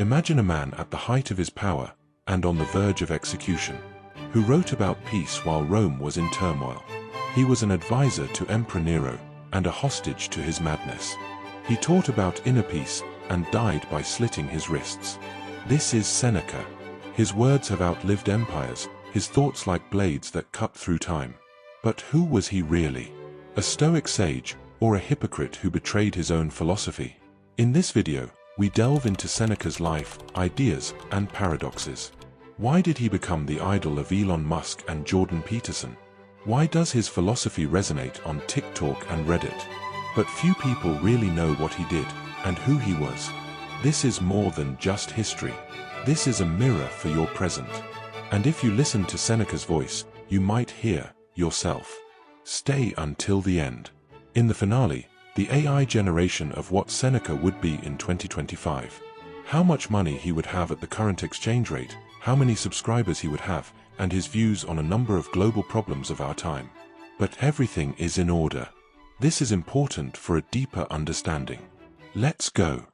Imagine a man at the height of his power, and on the verge of execution, who wrote about peace while Rome was in turmoil. He was an advisor to Emperor Nero, and a hostage to his madness. He taught about inner peace, and died by slitting his wrists. This is Seneca. His words have outlived empires, his thoughts like blades that cut through time. But who was he really? A Stoic sage, or a hypocrite who betrayed his own philosophy? In this video, we delve into Seneca's life, ideas, and paradoxes. Why did he become the idol of Elon Musk and Jordan Peterson? Why does his philosophy resonate on TikTok and Reddit? But few people really know what he did, and who he was. This is more than just history. This is a mirror for your present. And if you listen to Seneca's voice, you might hear yourself. Stay until the end. In the finale, the AI generation of what Seneca would be in 2025. How much money he would have at the current exchange rate, how many subscribers he would have, and his views on a number of global problems of our time. But everything is in order. This is important for a deeper understanding. Let's go.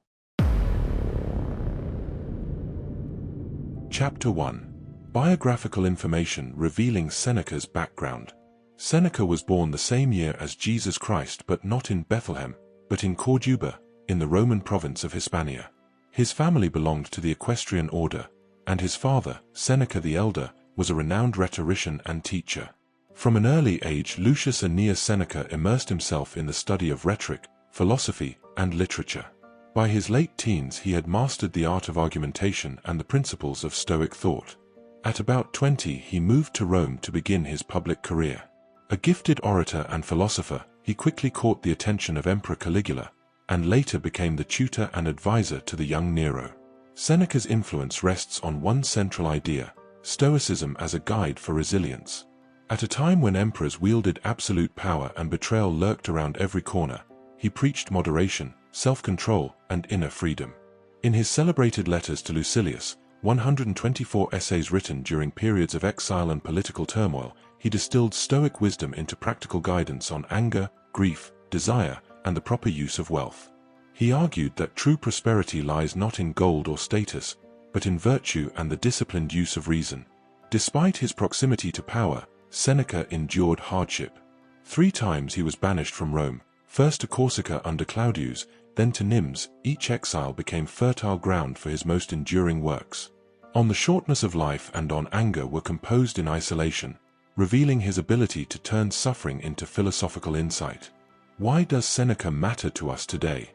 Chapter 1. Biographical information revealing Seneca's background. Seneca was born the same year as Jesus Christ, but not in Bethlehem, but in Corduba, in the Roman province of Hispania. His family belonged to the equestrian order, and his father, Seneca the Elder, was a renowned rhetorician and teacher. From an early age, Lucius Annaeus Seneca immersed himself in the study of rhetoric, philosophy, and literature. By his late teens, he had mastered the art of argumentation and the principles of Stoic thought. At about 20, he moved to Rome to begin his public career. A gifted orator and philosopher, he quickly caught the attention of Emperor Caligula, and later became the tutor and advisor to the young Nero. Seneca's influence rests on one central idea: Stoicism as a guide for resilience. At a time when emperors wielded absolute power and betrayal lurked around every corner, he preached moderation, self-control, and inner freedom. In his celebrated letters to Lucilius, 124 essays written during periods of exile and political turmoil, he distilled Stoic wisdom into practical guidance on anger, grief, desire, and the proper use of wealth. He argued that true prosperity lies not in gold or status, but in virtue and the disciplined use of reason. Despite his proximity to power, Seneca endured hardship. 3 times he was banished from Rome, first to Corsica under Claudius, then to Nimes. Each exile became fertile ground for his most enduring works. On the Shortness of Life and On Anger were composed in isolation, revealing his ability to turn suffering into philosophical insight. Why does Seneca matter to us today?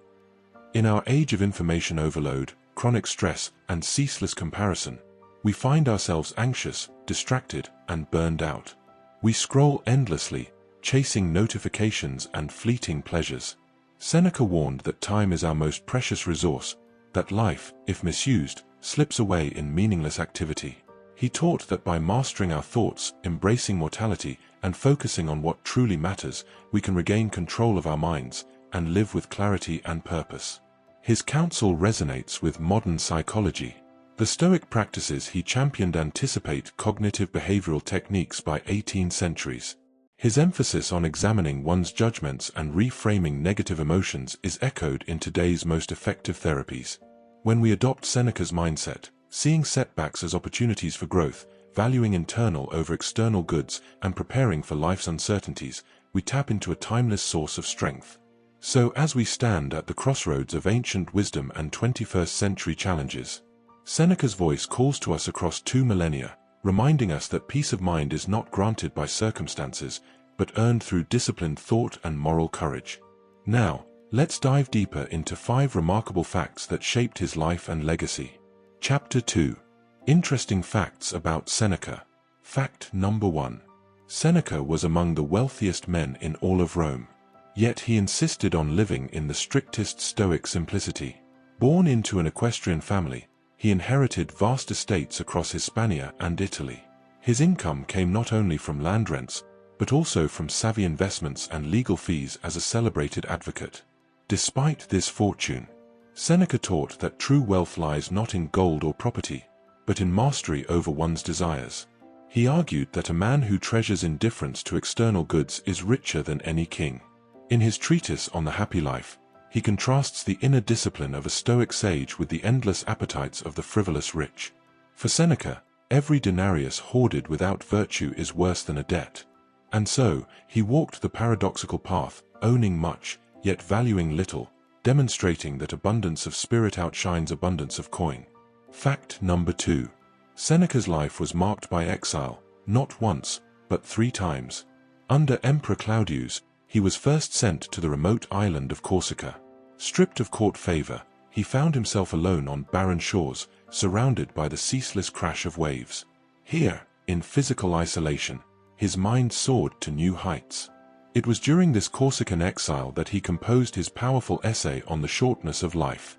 In our age of information overload, chronic stress, and ceaseless comparison, we find ourselves anxious, distracted, and burned out. We scroll endlessly, chasing notifications and fleeting pleasures. Seneca warned that time is our most precious resource, that life, if misused, slips away in meaningless activity. He taught that by mastering our thoughts, embracing mortality, and focusing on what truly matters, we can regain control of our minds and live with clarity and purpose. His counsel resonates with modern psychology. The Stoic practices he championed anticipate cognitive behavioral techniques by 18 centuries. His emphasis on examining one's judgments and reframing negative emotions is echoed in today's most effective therapies. When we adopt Seneca's mindset, seeing setbacks as opportunities for growth, valuing internal over external goods, and preparing for life's uncertainties, we tap into a timeless source of strength. So as we stand at the crossroads of ancient wisdom and 21st century challenges, Seneca's voice calls to us across 2 millennia, reminding us that peace of mind is not granted by circumstances, but earned through disciplined thought and moral courage. Now, let's dive deeper into 5 remarkable facts that shaped his life and legacy. Chapter 2. Interesting facts about Seneca. Fact number 1. Seneca was among the wealthiest men in all of Rome. Yet he insisted on living in the strictest Stoic simplicity. Born into an equestrian family, he inherited vast estates across Hispania and Italy. His income came not only from land rents, but also from savvy investments and legal fees as a celebrated advocate. Despite this fortune, Seneca taught that true wealth lies not in gold or property, but in mastery over one's desires. He argued that a man who treasures indifference to external goods is richer than any king. In his treatise on the happy life, He contrasts the inner discipline of a Stoic sage with the endless appetites of the frivolous rich. For Seneca, every denarius hoarded without virtue is worse than a debt. And so, he walked the paradoxical path, owning much, yet valuing little, demonstrating that abundance of spirit outshines abundance of coin. Fact number 2. Seneca's life was marked by exile, not once, but 3 times. Under Emperor Claudius, he was first sent to the remote island of Corsica. Stripped of court favor, he found himself alone on barren shores, surrounded by the ceaseless crash of waves. Here, in physical isolation, his mind soared to new heights. It was during this Corsican exile that he composed his powerful essay on the shortness of life.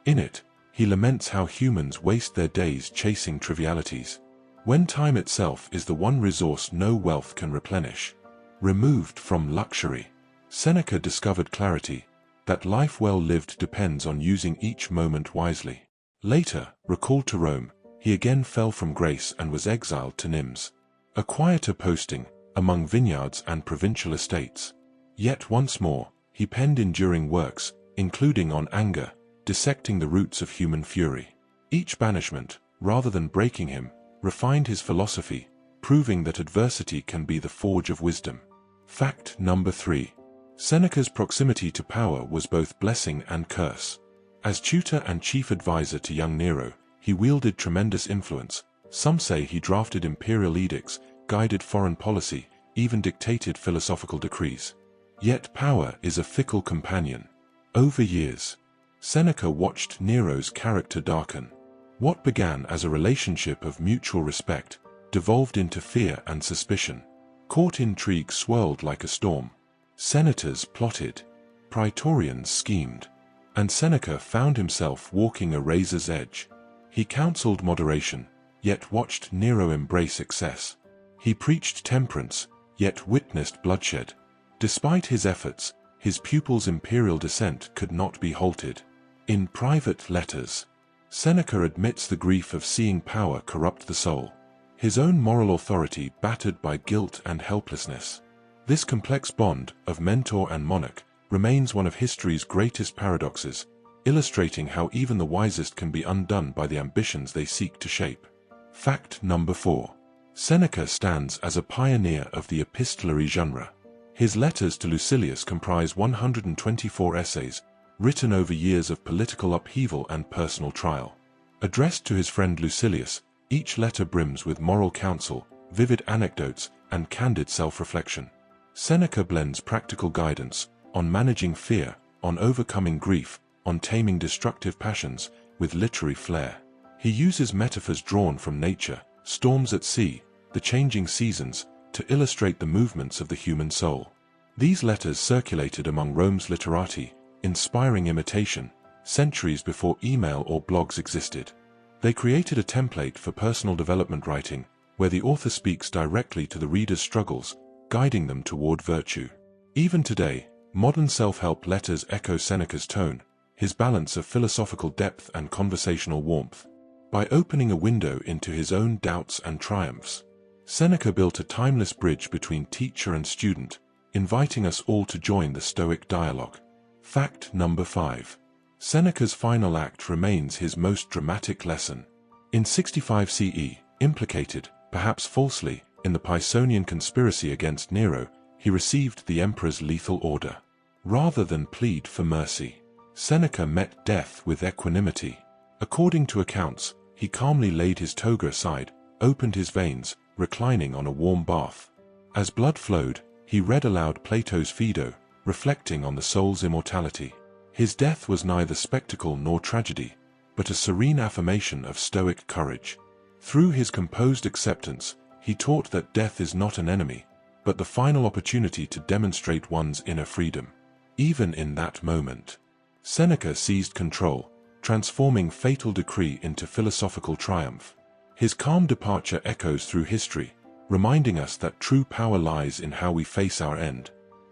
In it, he laments how humans waste their days chasing trivialities, when time itself is the one resource no wealth can replenish. Removed from luxury, Seneca discovered clarity, that life well lived depends on using each moment wisely. Later, recalled to Rome, he again fell from grace and was exiled to Nims, a quieter posting, among vineyards and provincial estates. Yet once more, he penned enduring works, including on anger, dissecting the roots of human fury. Each banishment, rather than breaking him, refined his philosophy, proving that adversity can be the forge of wisdom. Fact number 3. Seneca's proximity to power was both blessing and curse. As tutor and chief advisor to young Nero, he wielded tremendous influence. Some say he drafted imperial edicts, guided foreign policy, even dictated philosophical decrees. Yet power is a fickle companion. Over years, Seneca watched Nero's character darken. What began as a relationship of mutual respect devolved into fear and suspicion. Court intrigue swirled like a storm. Senators plotted, praetorians schemed, and Seneca found himself walking a razor's edge. He counseled moderation, yet watched Nero embrace excess. He preached temperance, yet witnessed bloodshed. Despite his efforts, his pupil's imperial descent could not be halted. In private letters, Seneca admits the grief of seeing power corrupt the soul, his own moral authority battered by guilt and helplessness. This complex bond of mentor and monarch remains one of history's greatest paradoxes, illustrating how even the wisest can be undone by the ambitions they seek to shape. Fact number 4. Seneca stands as a pioneer of the epistolary genre. His letters to Lucilius comprise 124 essays, written over years of political upheaval and personal trial. Addressed to his friend Lucilius, each letter brims with moral counsel, vivid anecdotes, and candid self-reflection. Seneca blends practical guidance on managing fear, on overcoming grief, on taming destructive passions, with literary flair. He uses metaphors drawn from nature, storms at sea, the changing seasons, to illustrate the movements of the human soul. These letters circulated among Rome's literati, inspiring imitation, centuries before email or blogs existed. They created a template for personal development writing, where the author speaks directly to the reader's struggles, guiding them toward virtue. Even today, modern self-help letters echo Seneca's tone, his balance of philosophical depth and conversational warmth. By opening a window into his own doubts and triumphs, Seneca built a timeless bridge between teacher and student, inviting us all to join the Stoic dialogue. Fact number 5. Seneca's final act remains his most dramatic lesson. In 65 CE, implicated, perhaps falsely, in the Pisonian conspiracy against Nero, he received the emperor's lethal order. Rather than plead for mercy, Seneca met death with equanimity. According to accounts, he calmly laid his toga aside, opened his veins, reclining on a warm bath. As blood flowed, he read aloud Plato's Phaedo, reflecting on the soul's immortality. His death was neither spectacle nor tragedy, but a serene affirmation of Stoic courage. Through his composed acceptance, he taught that death is not an enemy, but the final opportunity to demonstrate one's inner freedom. Even in that moment, Seneca seized control, transforming fatal decree into philosophical triumph. His calm departure echoes through history, reminding us that true power lies in how we face our end.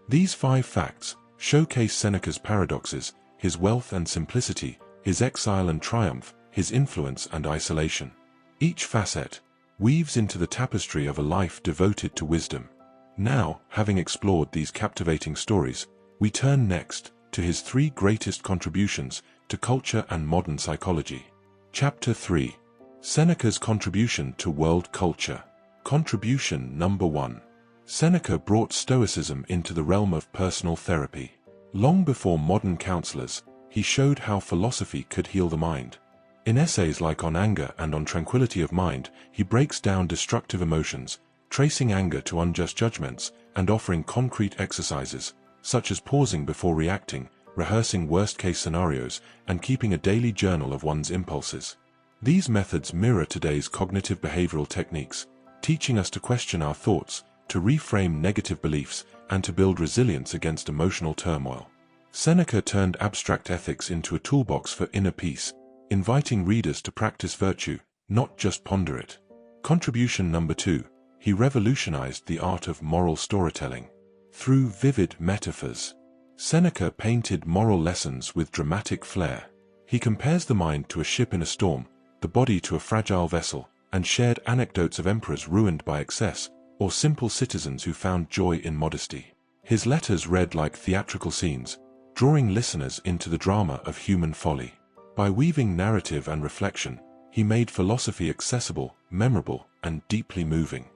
These 5 facts showcase Seneca's paradoxes, his wealth and simplicity, his exile and triumph, his influence and isolation. Each facet weaves into the tapestry of a life devoted to wisdom. Now, having explored these captivating stories, we turn next to his three greatest contributions to culture and modern psychology. Chapter 3. Seneca's contribution to world culture. Contribution number 1. Seneca brought Stoicism into the realm of personal therapy. Long before modern counselors, he showed how philosophy could heal the mind. In essays like On Anger and On Tranquility of Mind, he breaks down destructive emotions, tracing anger to unjust judgments, and offering concrete exercises, such as pausing before reacting, rehearsing worst-case scenarios, and keeping a daily journal of one's impulses. These methods mirror today's cognitive behavioral techniques, teaching us to question our thoughts, to reframe negative beliefs, and to build resilience against emotional turmoil. Seneca turned abstract ethics into a toolbox for inner peace, inviting readers to practice virtue, not just ponder it. Contribution number 2. He revolutionized the art of moral storytelling. Through vivid metaphors, Seneca painted moral lessons with dramatic flair. He compares the mind to a ship in a storm, the body to a fragile vessel, and shared anecdotes of emperors ruined by excess, or simple citizens who found joy in modesty. His letters read like theatrical scenes, drawing listeners into the drama of human folly. By weaving narrative and reflection, he made philosophy accessible, memorable, and deeply moving.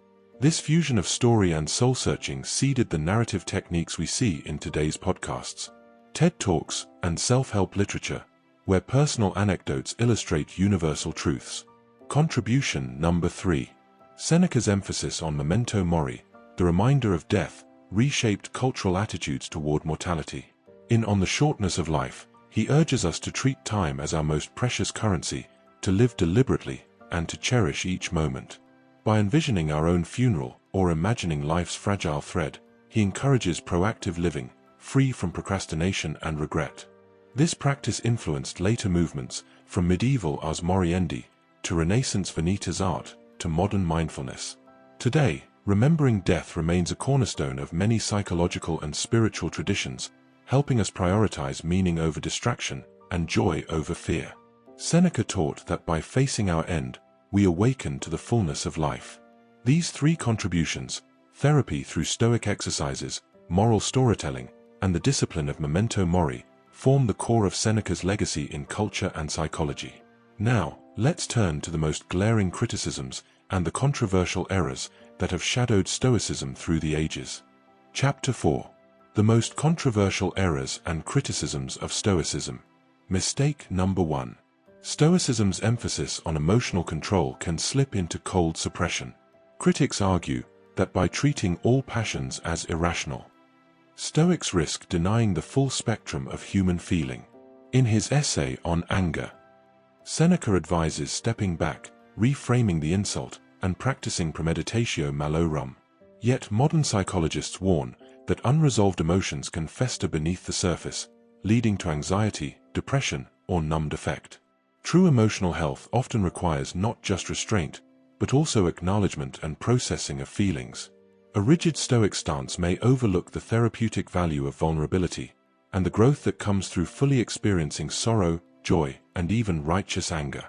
This fusion of story and soul-searching seeded the narrative techniques we see in today's podcasts, TED Talks, and self-help literature, where personal anecdotes illustrate universal truths. Contribution number 3. Seneca's emphasis on memento mori, the reminder of death, reshaped cultural attitudes toward mortality. In On the Shortness of Life, he urges us to treat time as our most precious currency, to live deliberately, and to cherish each moment. By envisioning our own funeral, or imagining life's fragile thread, he encourages proactive living, free from procrastination and regret. This practice influenced later movements, from medieval Ars Moriendi, to Renaissance Vanitas art, to modern mindfulness. Today, remembering death remains a cornerstone of many psychological and spiritual traditions, helping us prioritize meaning over distraction and joy over fear. Seneca taught that by facing our end, we awaken to the fullness of life. These three contributions, therapy through Stoic exercises, moral storytelling, and the discipline of memento mori, form the core of Seneca's legacy in culture and psychology. Now, let's turn to the most glaring criticisms and the controversial errors that have shadowed Stoicism through the ages. Chapter 4. The most controversial errors and criticisms of Stoicism. Mistake number 1. Stoicism's emphasis on emotional control can slip into cold suppression. Critics argue that by treating all passions as irrational, Stoics risk denying the full spectrum of human feeling. In his essay on anger, Seneca advises stepping back, reframing the insult, and practicing premeditatio malorum. Yet modern psychologists warn that unresolved emotions can fester beneath the surface, leading to anxiety, depression, or numbed affect. True emotional health often requires not just restraint, but also acknowledgement and processing of feelings. A rigid Stoic stance may overlook the therapeutic value of vulnerability, and the growth that comes through fully experiencing sorrow, joy, and even righteous anger.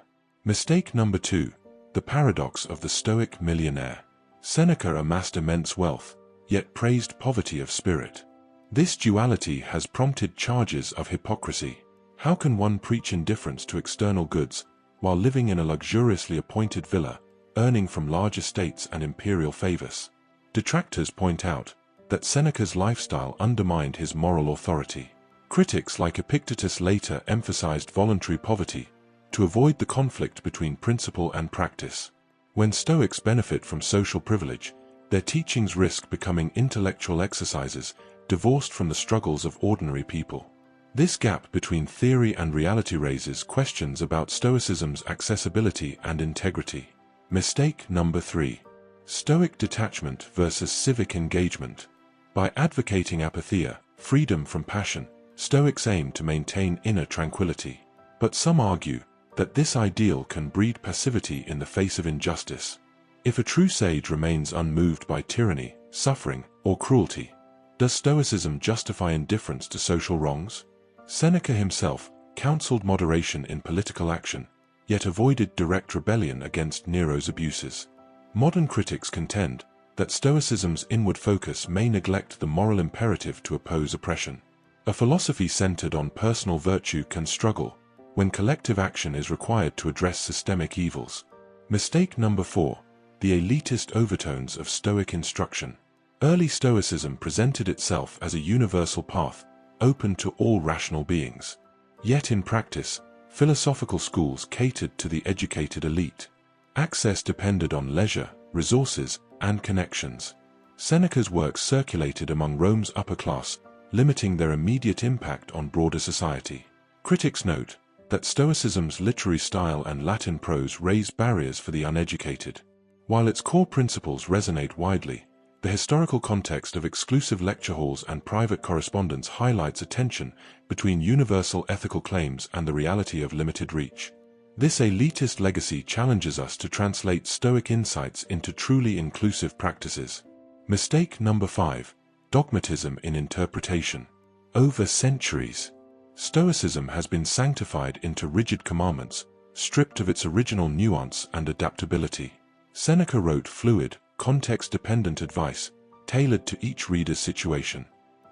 Mistake number 2. The paradox of the Stoic millionaire. Seneca amassed immense wealth, yet praised poverty of spirit. This duality has prompted charges of hypocrisy. How can one preach indifference to external goods, while living in a luxuriously appointed villa, earning from large estates and imperial favors? Detractors point out that Seneca's lifestyle undermined his moral authority. Critics like Epictetus later emphasized voluntary poverty, to avoid the conflict between principle and practice. When Stoics benefit from social privilege, their teachings risk becoming intellectual exercises, divorced from the struggles of ordinary people. This gap between theory and reality raises questions about Stoicism's accessibility and integrity. Mistake number 3. Stoic detachment versus civic engagement. By advocating apatheia, freedom from passion, Stoics aim to maintain inner tranquility. But some argue that this ideal can breed passivity in the face of injustice. If a true sage remains unmoved by tyranny, suffering, or cruelty, does Stoicism justify indifference to social wrongs? Seneca himself counseled moderation in political action, yet avoided direct rebellion against Nero's abuses. Modern critics contend that Stoicism's inward focus may neglect the moral imperative to oppose oppression. A philosophy centered on personal virtue can struggle when collective action is required to address systemic evils. Mistake number 4. The elitist overtones of Stoic instruction. Early Stoicism presented itself as a universal path, open to all rational beings. Yet in practice, philosophical schools catered to the educated elite. Access depended on leisure, resources, and connections. Seneca's works circulated among Rome's upper class, limiting their immediate impact on broader society. Critics note that Stoicism's literary style and Latin prose raised barriers for the uneducated. While its core principles resonate widely, the historical context of exclusive lecture halls and private correspondence highlights a tension between universal ethical claims and the reality of limited reach. This elitist legacy challenges us to translate Stoic insights into truly inclusive practices. Mistake number 5. Dogmatism in interpretation. Over centuries, Stoicism has been sanctified into rigid commandments, stripped of its original nuance and adaptability. Seneca wrote fluid, context-dependent advice, tailored to each reader's situation.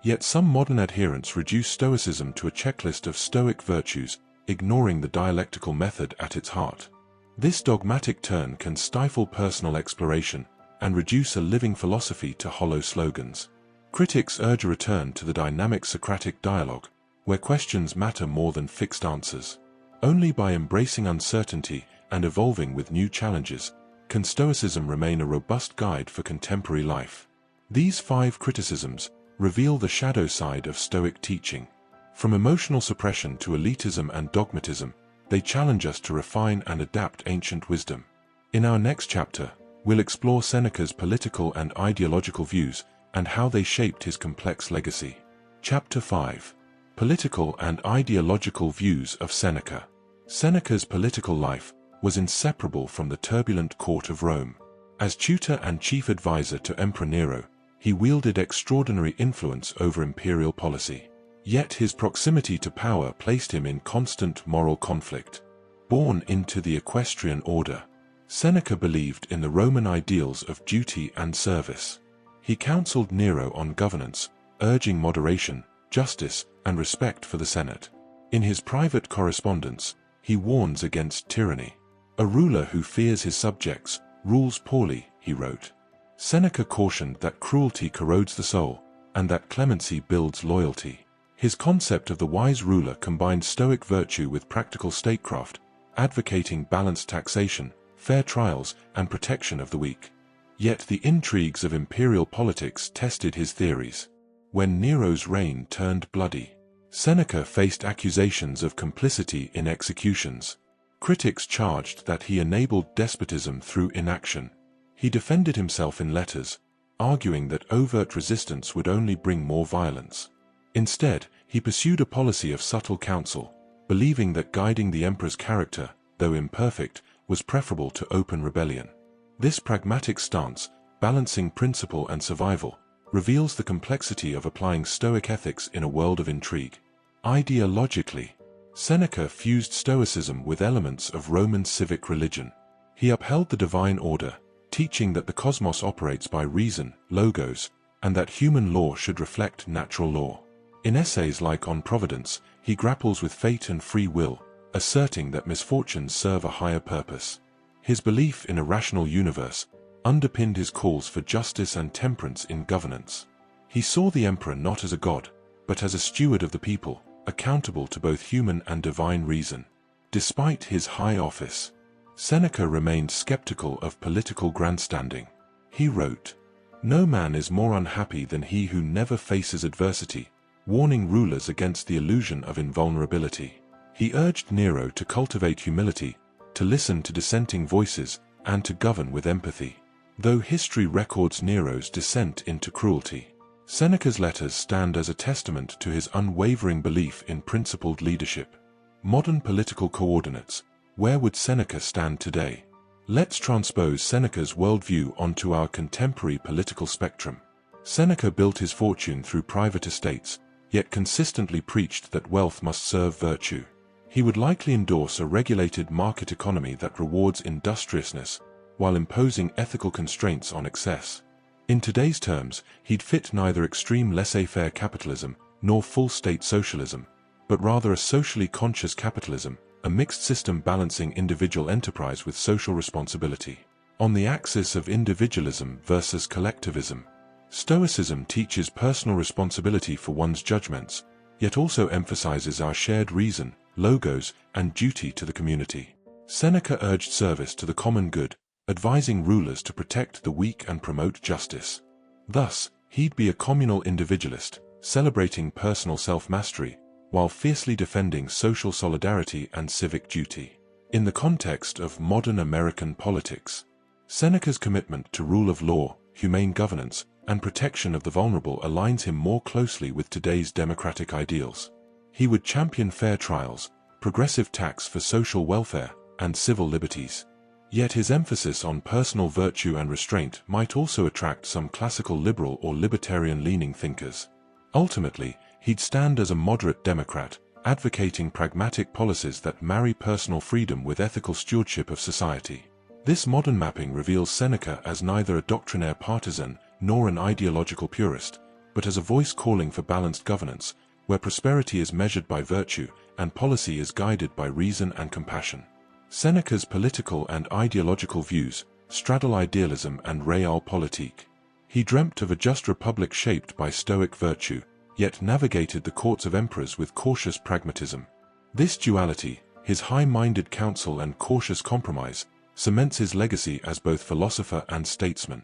Yet some modern adherents reduce Stoicism to a checklist of Stoic virtues, ignoring the dialectical method at its heart. This dogmatic turn can stifle personal exploration and reduce a living philosophy to hollow slogans. Critics urge a return to the dynamic Socratic dialogue, where questions matter more than fixed answers. Only by embracing uncertainty and evolving with new challenges can Stoicism remain a robust guide for contemporary life. These 5 criticisms reveal the shadow side of Stoic teaching. From emotional suppression to elitism and dogmatism, they challenge us to refine and adapt ancient wisdom. In our next chapter, we'll explore Seneca's political and ideological views and how they shaped his complex legacy. Chapter 5. Political and Ideological Views of Seneca. Seneca's political life was inseparable from the turbulent court of Rome. As tutor and chief advisor to Emperor Nero, he wielded extraordinary influence over imperial policy. Yet his proximity to power placed him in constant moral conflict. Born into the equestrian order, Seneca believed in the Roman ideals of duty and service. He counseled Nero on governance, urging moderation, justice, and respect for the Senate. In his private correspondence, he warns against tyranny. A ruler who fears his subjects rules poorly, he wrote. Seneca cautioned that cruelty corrodes the soul, and that clemency builds loyalty. His concept of the wise ruler combined Stoic virtue with practical statecraft, advocating balanced taxation, fair trials, and protection of the weak. Yet the intrigues of imperial politics tested his theories. When Nero's reign turned bloody, Seneca faced accusations of complicity in executions. Critics charged that he enabled despotism through inaction. He defended himself in letters, arguing that overt resistance would only bring more violence. Instead, he pursued a policy of subtle counsel, believing that guiding the emperor's character, though imperfect, was preferable to open rebellion. This pragmatic stance, balancing principle and survival, reveals the complexity of applying Stoic ethics in a world of intrigue. Ideologically, Seneca fused Stoicism with elements of Roman civic religion. He upheld the divine order, teaching that the cosmos operates by reason, logos, and that human law should reflect natural law. In essays like On Providence, he grapples with fate and free will, asserting that misfortunes serve a higher purpose. His belief in a rational universe underpinned his calls for justice and temperance in governance. He saw the emperor not as a god, but as a steward of the people, accountable to both human and divine reason. Despite his high office, Seneca remained skeptical of political grandstanding. He wrote, "No man is more unhappy than he who never faces adversity," warning rulers against the illusion of invulnerability. He urged Nero to cultivate humility, to listen to dissenting voices, and to govern with empathy. Though history records Nero's descent into cruelty, Seneca's letters stand as a testament to his unwavering belief in principled leadership. Modern political coordinates. Where would Seneca stand today? Let's transpose Seneca's worldview onto our contemporary political spectrum. Seneca built his fortune through private estates, yet consistently preached that wealth must serve virtue. He would likely endorse a regulated market economy that rewards industriousness, while imposing ethical constraints on excess. In today's terms, he'd fit neither extreme laissez-faire capitalism nor full-state socialism, but rather a socially conscious capitalism, a mixed system balancing individual enterprise with social responsibility. On the axis of individualism versus collectivism, Stoicism teaches personal responsibility for one's judgments, yet also emphasizes our shared reason, logos, and duty to the community. Seneca urged service to the common good, advising rulers to protect the weak and promote justice. Thus, he'd be a communal individualist, celebrating personal self-mastery, while fiercely defending social solidarity and civic duty. In the context of modern American politics, Seneca's commitment to rule of law, humane governance, and protection of the vulnerable aligns him more closely with today's democratic ideals. He would champion fair trials, progressive tax for social welfare, and civil liberties. Yet his emphasis on personal virtue and restraint might also attract some classical liberal or libertarian-leaning thinkers. Ultimately, he'd stand as a moderate Democrat, advocating pragmatic policies that marry personal freedom with ethical stewardship of society. This modern mapping reveals Seneca as neither a doctrinaire partisan nor an ideological purist, but as a voice calling for balanced governance, where prosperity is measured by virtue and policy is guided by reason and compassion. Seneca's political and ideological views straddle idealism and realpolitik. He dreamt of a just republic shaped by Stoic virtue, yet navigated the courts of emperors with cautious pragmatism. This duality, his high-minded counsel and cautious compromise, cements his legacy as both philosopher and statesman.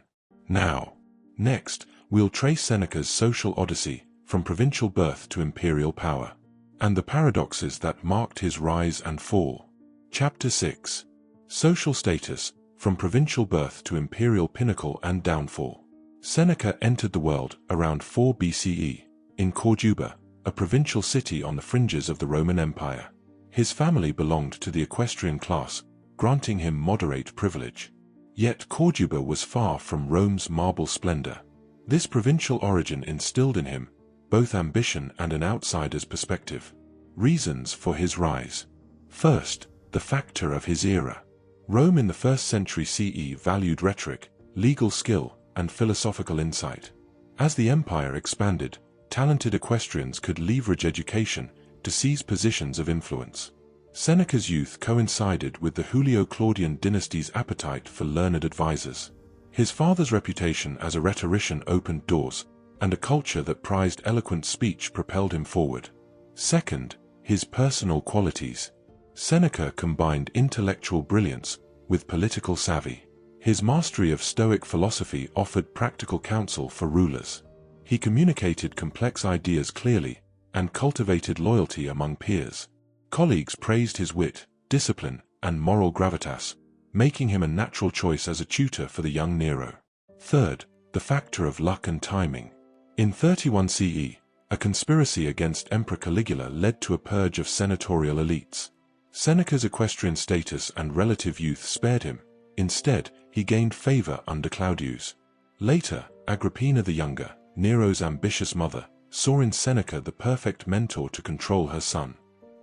Next, we'll trace Seneca's social odyssey, from provincial birth to imperial power, and the paradoxes that marked his rise and fall. Chapter 6. Social status, from provincial birth to imperial pinnacle and downfall. Seneca entered the world around 4 BCE, in Corduba, a provincial city on the fringes of the Roman Empire. His family belonged to the equestrian class, granting him moderate privilege. Yet Corduba was far from Rome's marble splendor. This provincial origin instilled in him both ambition and an outsider's perspective. Reasons for his rise. First, the factor of his era. Rome in the 1st century CE valued rhetoric, legal skill, and philosophical insight. As the empire expanded, talented equestrians could leverage education to seize positions of influence. Seneca's youth coincided with the Julio-Claudian dynasty's appetite for learned advisors. His father's reputation as a rhetorician opened doors, and a culture that prized eloquent speech propelled him forward. Second, his personal qualities. Seneca combined intellectual brilliance with political savvy. His mastery of Stoic philosophy offered practical counsel for rulers. He communicated complex ideas clearly and cultivated loyalty among peers. Colleagues praised his wit, discipline, and moral gravitas, making him a natural choice as a tutor for the young Nero. Third, the factor of luck and timing. In 31 CE, a conspiracy against Emperor Caligula led to a purge of senatorial elites. Seneca's equestrian status and relative youth spared him. Instead, he gained favor under Claudius. Later, Agrippina the Younger, Nero's ambitious mother, saw in Seneca the perfect mentor to control her son.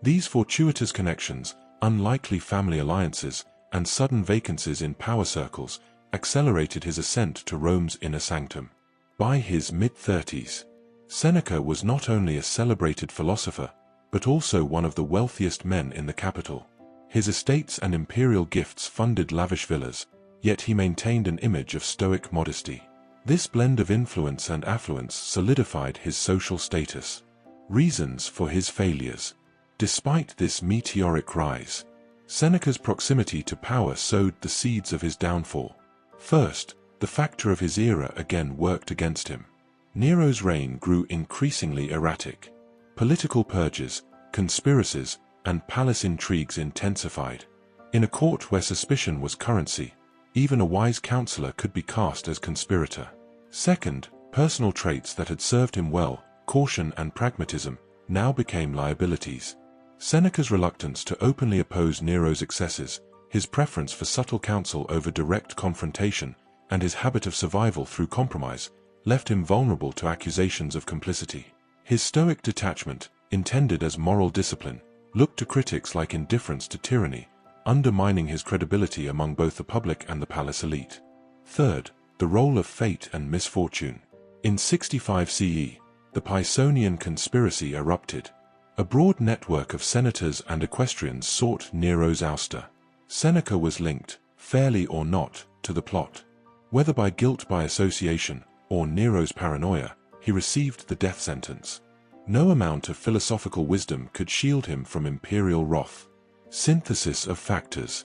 These fortuitous connections, unlikely family alliances, and sudden vacancies in power circles accelerated his ascent to Rome's inner sanctum. By his mid-30s, Seneca was not only a celebrated philosopher, but also one of the wealthiest men in the capital. His estates and imperial gifts funded lavish villas, yet he maintained an image of stoic modesty. This blend of influence and affluence solidified his social status. Reasons for his failures. Despite this meteoric rise, Seneca's proximity to power sowed the seeds of his downfall. First, the factor of his era again worked against him. Nero's reign grew increasingly erratic. Political purges, conspiracies, and palace intrigues intensified. In a court where suspicion was currency, even a wise counselor could be cast as conspirator. Second, personal traits that had served him well, caution and pragmatism, now became liabilities. Seneca's reluctance to openly oppose Nero's excesses, his preference for subtle counsel over direct confrontation, and his habit of survival through compromise, left him vulnerable to accusations of complicity. His stoic detachment, intended as moral discipline, looked to critics like indifference to tyranny, undermining his credibility among both the public and the palace elite. Third, the role of fate and misfortune. In 65 CE, the Pisonian conspiracy erupted. A broad network of senators and equestrians sought Nero's ouster. Seneca was linked, fairly or not, to the plot. Whether by guilt by association, or Nero's paranoia, he received the death sentence. No amount of philosophical wisdom could shield him from imperial wrath. Synthesis of factors.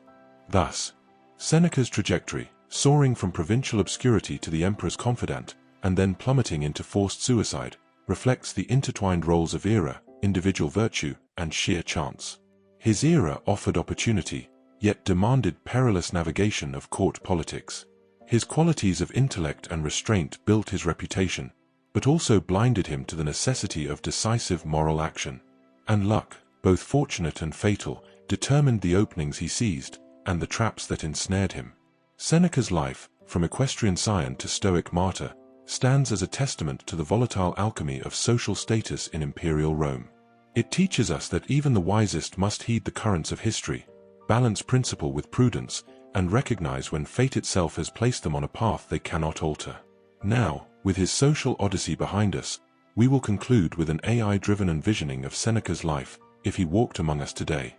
Thus, Seneca's trajectory, soaring from provincial obscurity to the emperor's confidant, and then plummeting into forced suicide, reflects the intertwined roles of era, individual virtue, and sheer chance. His era offered opportunity, yet demanded perilous navigation of court politics. His qualities of intellect and restraint built his reputation, but also blinded him to the necessity of decisive moral action. And luck, both fortunate and fatal, determined the openings he seized, and the traps that ensnared him. Seneca's life, from equestrian scion to stoic martyr, stands as a testament to the volatile alchemy of social status in imperial Rome. It teaches us that even the wisest must heed the currents of history, balance principle with prudence, and recognize when fate itself has placed them on a path they cannot alter. Now, with his social odyssey behind us, we will conclude with an AI-driven envisioning of Seneca's life, if he walked among us today.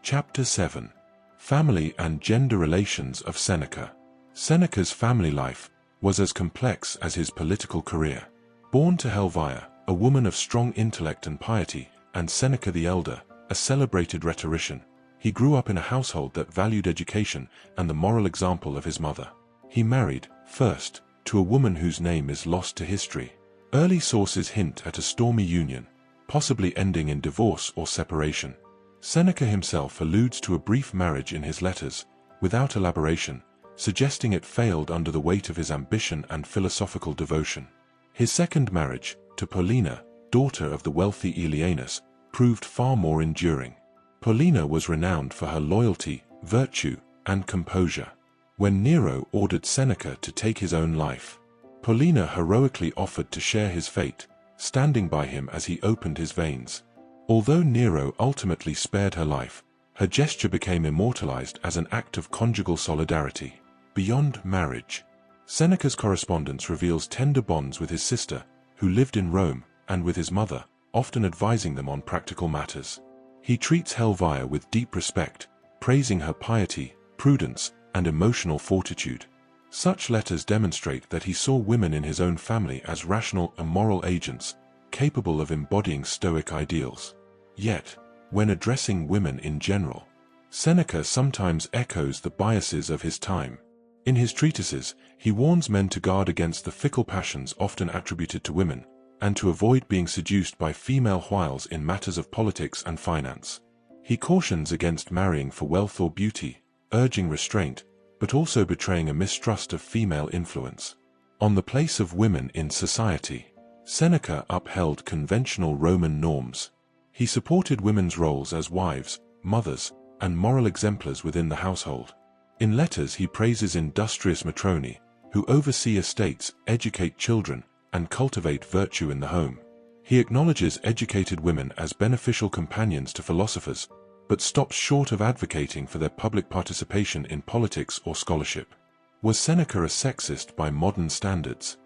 Chapter 7. Family and Gender Relations of Seneca. Seneca's family life was as complex as his political career. Born to Helvia, a woman of strong intellect and piety, and Seneca the Elder, a celebrated rhetorician, he grew up in a household that valued education and the moral example of his mother. He married, first, to a woman whose name is lost to history. Early sources hint at a stormy union, possibly ending in divorce or separation. Seneca himself alludes to a brief marriage in his letters, without elaboration, suggesting it failed under the weight of his ambition and philosophical devotion. His second marriage, to Paulina, daughter of the wealthy Aelianus, proved far more enduring. Paulina was renowned for her loyalty, virtue, and composure. When Nero ordered Seneca to take his own life, Paulina heroically offered to share his fate, standing by him as he opened his veins. Although Nero ultimately spared her life, her gesture became immortalized as an act of conjugal solidarity. Beyond marriage, Seneca's correspondence reveals tender bonds with his sister, who lived in Rome, and with his mother, often advising them on practical matters. He treats Helvia with deep respect, praising her piety, prudence, and emotional fortitude. Such letters demonstrate that he saw women in his own family as rational and moral agents, capable of embodying Stoic ideals. Yet, when addressing women in general, Seneca sometimes echoes the biases of his time. In his treatises, he warns men to guard against the fickle passions often attributed to women, and to avoid being seduced by female wiles in matters of politics and finance. He cautions against marrying for wealth or beauty, urging restraint, but also betraying a mistrust of female influence. On the place of women in society, Seneca upheld conventional Roman norms. He supported women's roles as wives, mothers, and moral exemplars within the household. In letters he praises industrious matroni, who oversee estates, educate children, and cultivate virtue in the home. He acknowledges educated women as beneficial companions to philosophers, but stops short of advocating for their public participation in politics or scholarship. Was Seneca a sexist by modern standards?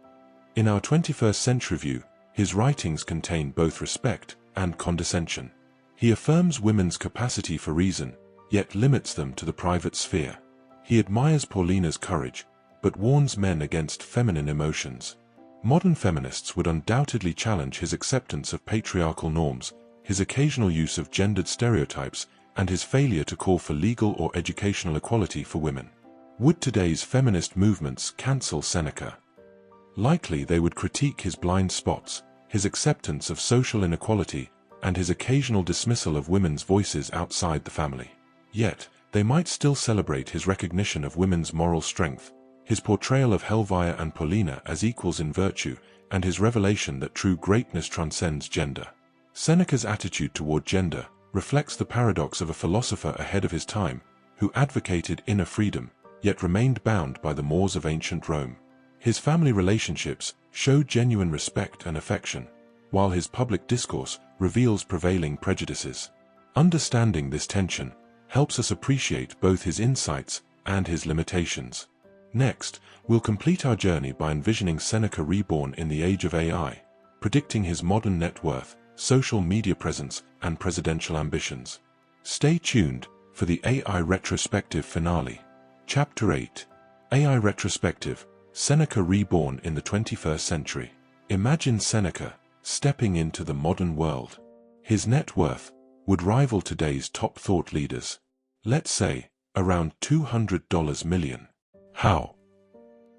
In our 21st century view, his writings contain both respect and condescension. He affirms women's capacity for reason, yet limits them to the private sphere. He admires Paulina's courage, but warns men against feminine emotions. Modern feminists would undoubtedly challenge his acceptance of patriarchal norms, his occasional use of gendered stereotypes, and his failure to call for legal or educational equality for women. Would today's feminist movements cancel Seneca? Likely they would critique his blind spots, his acceptance of social inequality, and his occasional dismissal of women's voices outside the family. Yet, they might still celebrate his recognition of women's moral strength, his portrayal of Helvia and Paulina as equals in virtue, and his revelation that true greatness transcends gender. Seneca's attitude toward gender reflects the paradox of a philosopher ahead of his time, who advocated inner freedom, yet remained bound by the mores of ancient Rome. His family relationships show genuine respect and affection, while his public discourse reveals prevailing prejudices. Understanding this tension helps us appreciate both his insights and his limitations. Next, we'll complete our journey by envisioning Seneca reborn in the age of AI, predicting his modern net worth, social media presence, and presidential ambitions. Stay tuned for the AI Retrospective finale. Chapter 8. AI Retrospective, Seneca Reborn in the 21st Century. Imagine Seneca stepping into the modern world. His net worth would rival today's top thought leaders. Let's say, around $200 million. How?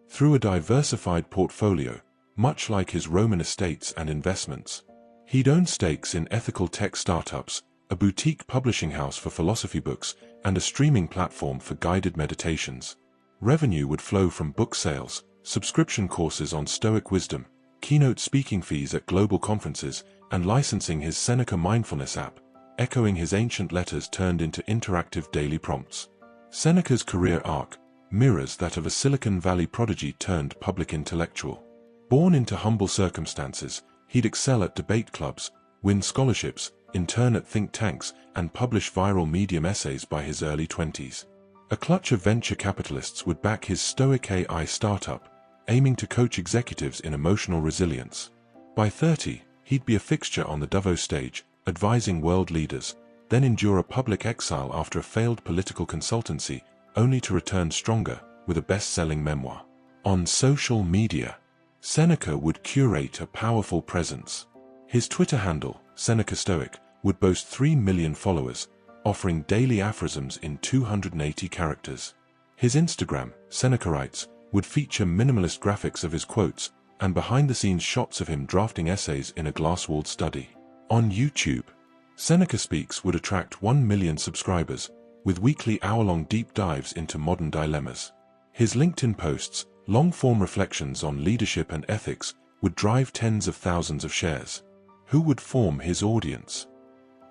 Through a diversified portfolio, much like his Roman estates and investments. He'd own stakes in ethical tech startups, a boutique publishing house for philosophy books, and a streaming platform for guided meditations. Revenue would flow from book sales, subscription courses on Stoic wisdom, keynote speaking fees at global conferences, and licensing his Seneca mindfulness app, echoing his ancient letters turned into interactive daily prompts. Seneca's career arc mirrors that of a Silicon Valley prodigy turned public intellectual. Born into humble circumstances, he'd excel at debate clubs, win scholarships, intern at think tanks, and publish viral Medium essays by his early 20s. A clutch of venture capitalists would back his Stoic AI startup, aiming to coach executives in emotional resilience. By 30, he'd be a fixture on the Davos stage, advising world leaders, then endure a public exile after a failed political consultancy, only to return stronger, with a best-selling memoir. On social media, Seneca would curate a powerful presence. His Twitter handle, Seneca Stoic, would boast 3 million followers, offering daily aphorisms in 280 characters. His Instagram, Seneca Writes, would feature minimalist graphics of his quotes, and behind-the-scenes shots of him drafting essays in a glass-walled study. On YouTube, Seneca Speaks would attract 1 million subscribers, with weekly hour-long deep dives into modern dilemmas. His LinkedIn posts, long-form reflections on leadership and ethics, would drive tens of thousands of shares. Who would form his audience?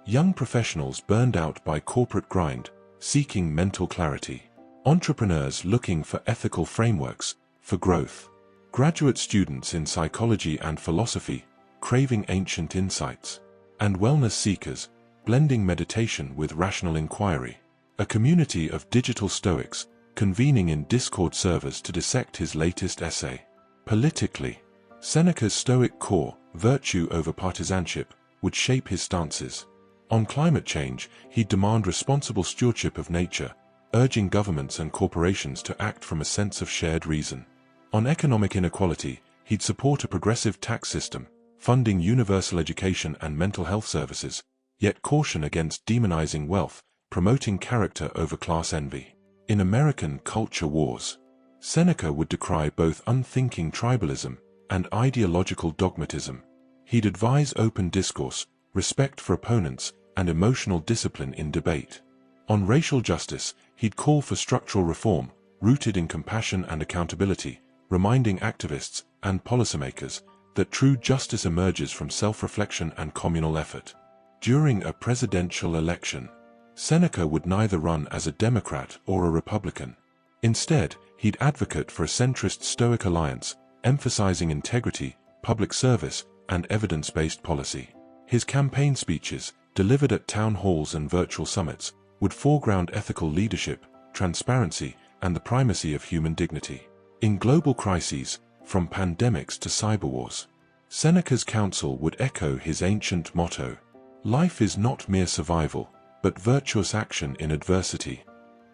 Young professionals burned out by corporate grind, seeking mental clarity. Entrepreneurs looking for ethical frameworks for growth. Graduate students in psychology and philosophy, craving ancient insights. And wellness seekers, blending meditation with rational inquiry. A community of digital Stoics, convening in Discord servers to dissect his latest essay. Politically, Seneca's Stoic core, virtue over partisanship, would shape his stances. On climate change, he'd demand responsible stewardship of nature, urging governments and corporations to act from a sense of shared reason. On economic inequality, he'd support a progressive tax system, funding universal education and mental health services, yet caution against demonizing wealth, promoting character over class envy. In American culture wars, Seneca would decry both unthinking tribalism and ideological dogmatism. He'd advise open discourse, respect for opponents, and emotional discipline in debate. On racial justice, he'd call for structural reform, rooted in compassion and accountability, reminding activists and policymakers that true justice emerges from self-reflection and communal effort. During a presidential election, Seneca would neither run as a Democrat or a Republican. Instead, he'd advocate for a centrist Stoic alliance, emphasizing integrity, public service, and evidence-based policy. His campaign speeches, delivered at town halls and virtual summits, would foreground ethical leadership, transparency, and the primacy of human dignity. In global crises, from pandemics to cyber wars, Seneca's counsel would echo his ancient motto, "Life is not mere survival, but virtuous action in adversity."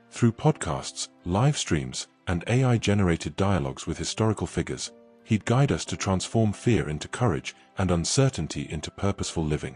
Through podcasts, live streams, and AI-generated dialogues with historical figures, he'd guide us to transform fear into courage and uncertainty into purposeful living.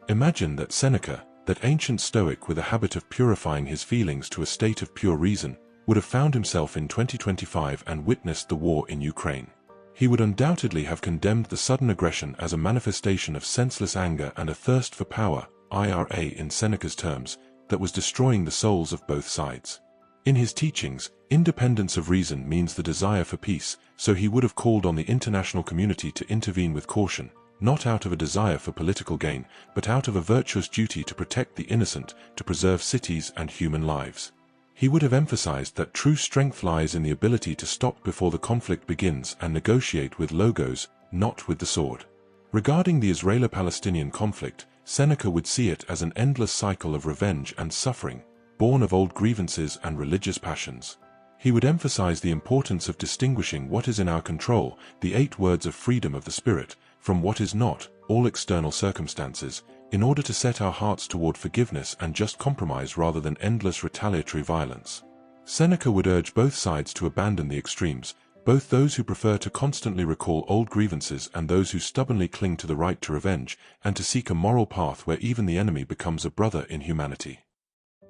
Imagine that Seneca, that ancient Stoic with a habit of purifying his feelings to a state of pure reason, would have found himself in 2025 and witnessed the war in Ukraine. He would undoubtedly have condemned the sudden aggression as a manifestation of senseless anger and a thirst for power, IRA in Seneca's terms, that was destroying the souls of both sides. In his teachings, independence of reason means the desire for peace, so he would have called on the international community to intervene with caution, not out of a desire for political gain, but out of a virtuous duty to protect the innocent, to preserve cities and human lives. He would have emphasized that true strength lies in the ability to stop before the conflict begins and negotiate with logos, not with the sword. Regarding the Israeli-Palestinian conflict, Seneca would see it as an endless cycle of revenge and suffering, born of old grievances and religious passions. He would emphasize the importance of distinguishing what is in our control, the 8 words of freedom of the spirit, from what is not, all external circumstances, in order to set our hearts toward forgiveness and just compromise rather than endless retaliatory violence. Seneca would urge both sides to abandon the extremes, both those who prefer to constantly recall old grievances and those who stubbornly cling to the right to revenge, and to seek a moral path where even the enemy becomes a brother in humanity.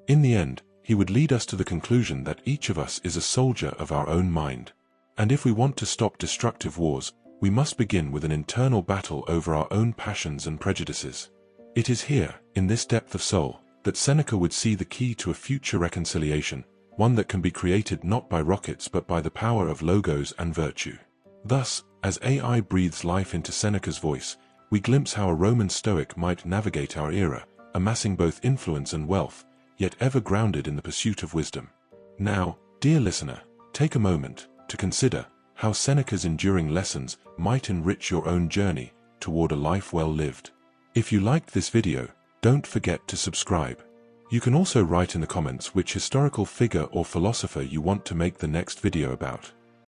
In the end, he would lead us to the conclusion that each of us is a soldier of our own mind. And if we want to stop destructive wars, we must begin with an internal battle over our own passions and prejudices. It is here, in this depth of soul, that Seneca would see the key to a future reconciliation, one that can be created not by rockets but by the power of logos and virtue. Thus, as AI breathes life into Seneca's voice, we glimpse how a Roman Stoic might navigate our era, amassing both influence and wealth, yet ever grounded in the pursuit of wisdom. Now, dear listener, take a moment to consider how Seneca's enduring lessons might enrich your own journey toward a life well lived. If you liked this video, don't forget to subscribe. You can also write in the comments which historical figure or philosopher you want to make the next video about.